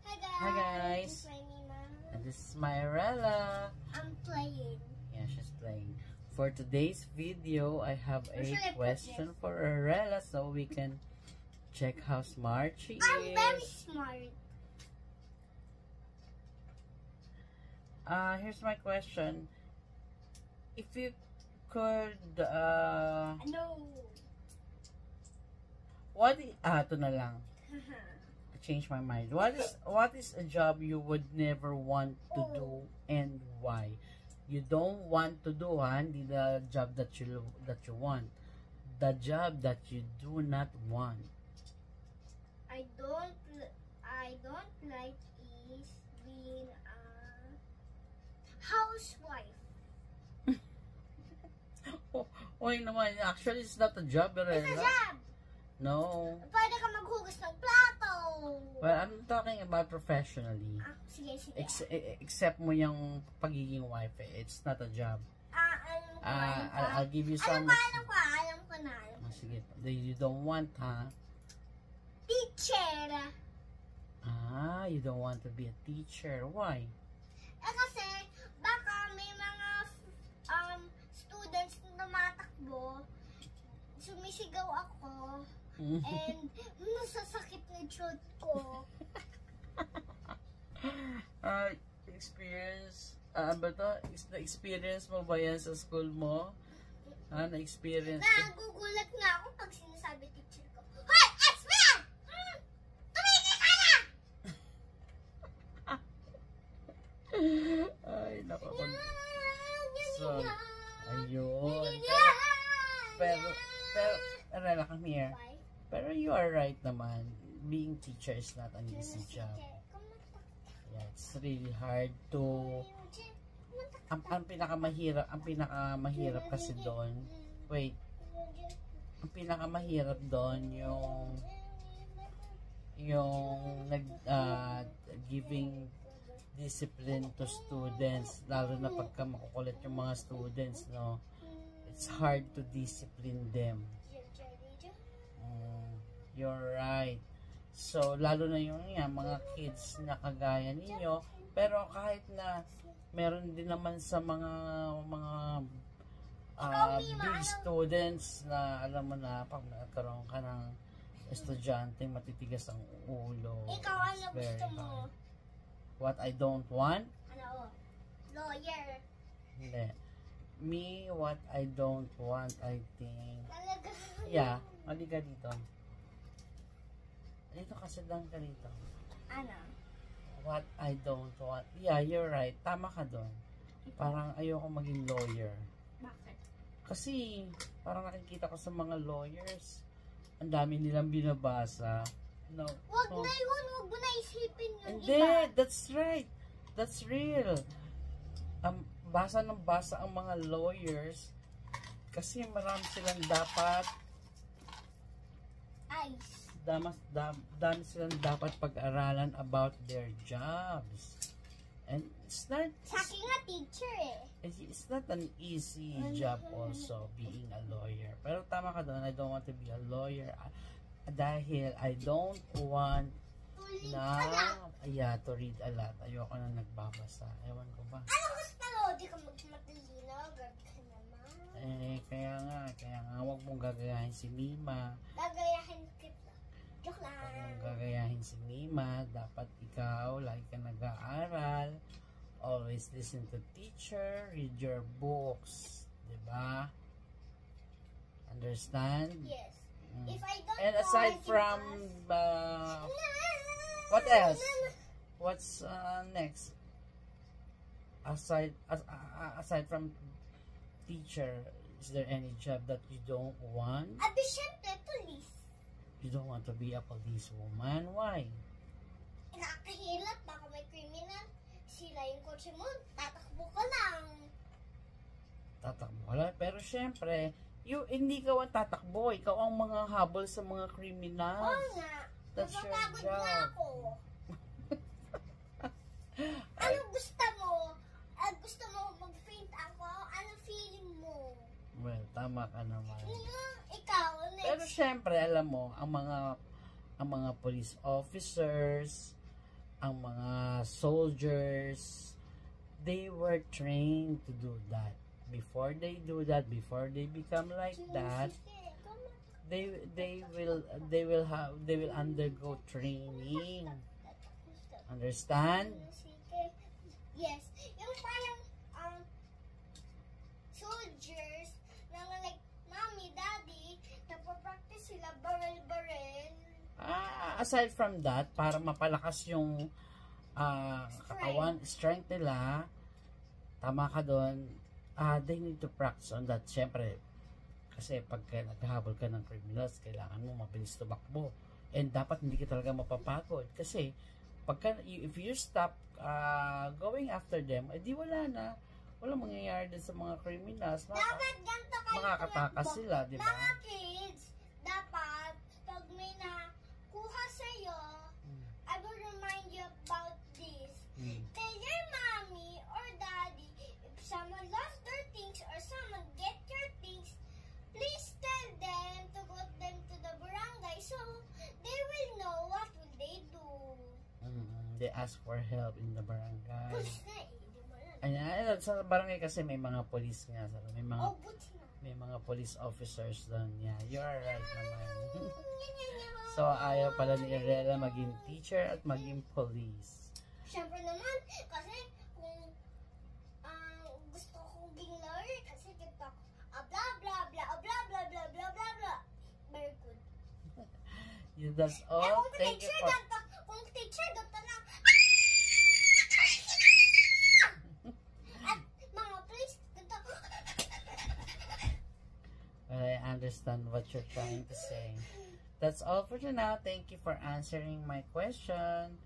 Hi guys. And this is Myrella. I'm playing. Yeah, she's playing. For today's video, I have a question for Myrella so we can check how smart she is. I'm very smart. Here's my question. If you could No. ito na lang. I changed my mind. What is a job you would never want to do and why? You don't want to do, hindi the job that you want. The job that you do not want. I don't like is being a housewife. Why naman? Actually, it's not a job, It's a job. No. Pwede ka maghugas ng plato. Well, I'm talking about professionally. Sige. Except mo yung pagiging wife, it's not a job. I'll give you some. Alam ko na. Sige, you don't want, ha? Teacher. You don't want to be a teacher. Why? Kasi baka may mga students na tumatakbo, sumisigaw ako, and masasakit na throat ko. Experience, na-experience mo ba yan sa school mo? Na-experience? Nagugulat nga ako pag sinasabi teacher ko, Hoy! X-Men! Tumigil ka na! Ay, naku. So, ayun. Pero, Rela, come here. Pero you are right naman. Being teacher is not an easy job. Yeah, it's really hard to... Ang pinakamahirap kasi doon, ang pinakamahirap doon yung giving discipline to students, lalo na pagka makukulit yung mga students, no? It's hard to discipline them. You're right. So, lalo na yung mga kids na kagaya ninyo, pero kahit na meron din naman sa mga big students na alam mo na pag nagkaroon ka ng estudyante matitigas ang ulo. Ikaw, ano gusto mo? What I don't want? Ano? Lawyer. Hindi. Me, what I don't want, I think. Talaga? Yeah, maliga dito. Dito kasi lang ka dito. Ano? What I don't want. Yeah, you're right. Tama ka doon. Parang ayoko maging lawyer. Bakit? Kasi parang nakikita ko sa mga lawyers, ang dami nilang binabasa. No. Wag na yun. Wag mo na isipin yung Hindi, iba. that's right. That's real. Basa ng basa ang mga lawyers kasi marami silang dapat dami silang dapat pag-aralan about their jobs. And it's not... Sa akin nga teacher It's not an easy job also, being a lawyer. Pero tama ka doon, I don't want to be a lawyer. Dahil I don't want to read a lot. Ayoko na nagbabasa. Ewan ko ba. Ano gusto mo? Di ka magmatalino. Gag ka naman. Kaya nga, wag mong gagayahin si Mima. Gagayahin kita. Joke lang. Wag mong gagayahin si Mima. Dapat ikaw, lagi ka nag-aaral. Always listen to teacher. Read your books. Diba? Understand? Yes. If I don't And know, aside from what else? What's next? Aside from teacher, is there any job that you don't want? Syempre, police. You don't want to be a policewoman? Why? Nakakahilap. Baka may criminal. Sila yung kotse mo. Tatakbo ka lang. Tatakbo ka lang. Pero syempre, hindi ka ang tatakbo. Ikaw ang mga habol sa mga criminals. Oo nga. That's your Napapagod job. na ako. Ano gusto mo? Gusto mo mag-faint ako? Ano feeling mo? Well, tama ka naman. Ikaw, next. Pero syempre, alam mo, ang mga police officers, ang mga soldiers, they were trained to do that. Before they do that, before they become like that, they will undergo training. Understand? Yes. Yung parang soldiers na like mommy, daddy, nagpa-practice sila baril-baril. Aside from that, para mapalakas yung katawan, strength nila, tama ka doon, they need to practice on that. Siyempre, kasi pag naghahabol ka ng criminals, kailangan mo mabilis tumakbo. And dapat hindi ka talaga mapapagod. Kasi, if you stop going after them, edi wala na. Walang mangyayari din sa mga criminals. Dapat ganito kayo. Makakatakas sila, di ba? Mga kids, dapat, pag may nakuha sa'yo, I will remind you about this. Tell your mommy or daddy, if someone lost their things or someone get your things, please tell them to go them to the barangay so they will know what will they do. They ask for help in the barangay. Push na eh. Ayan, sa barangay kasi may mga police nga. May mga, Oh, buti na. may mga police officers doon. Yeah, you are right naman. So, ayaw pala ni Irela maging teacher at maging police. Siyempre naman, kasi kung gusto kong maging lawyer, kasi TikTok, blah blah blah, blah blah blah blah blah blah. Very good. That's all. Thank you for... Kung teacher, ganito lang. At mga police, ganito. Well, I understand what you're trying to say. That's all for now. Thank you for answering my question.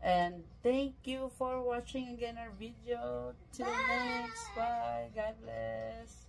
And thank you for watching again our video. Till next. Bye. God bless.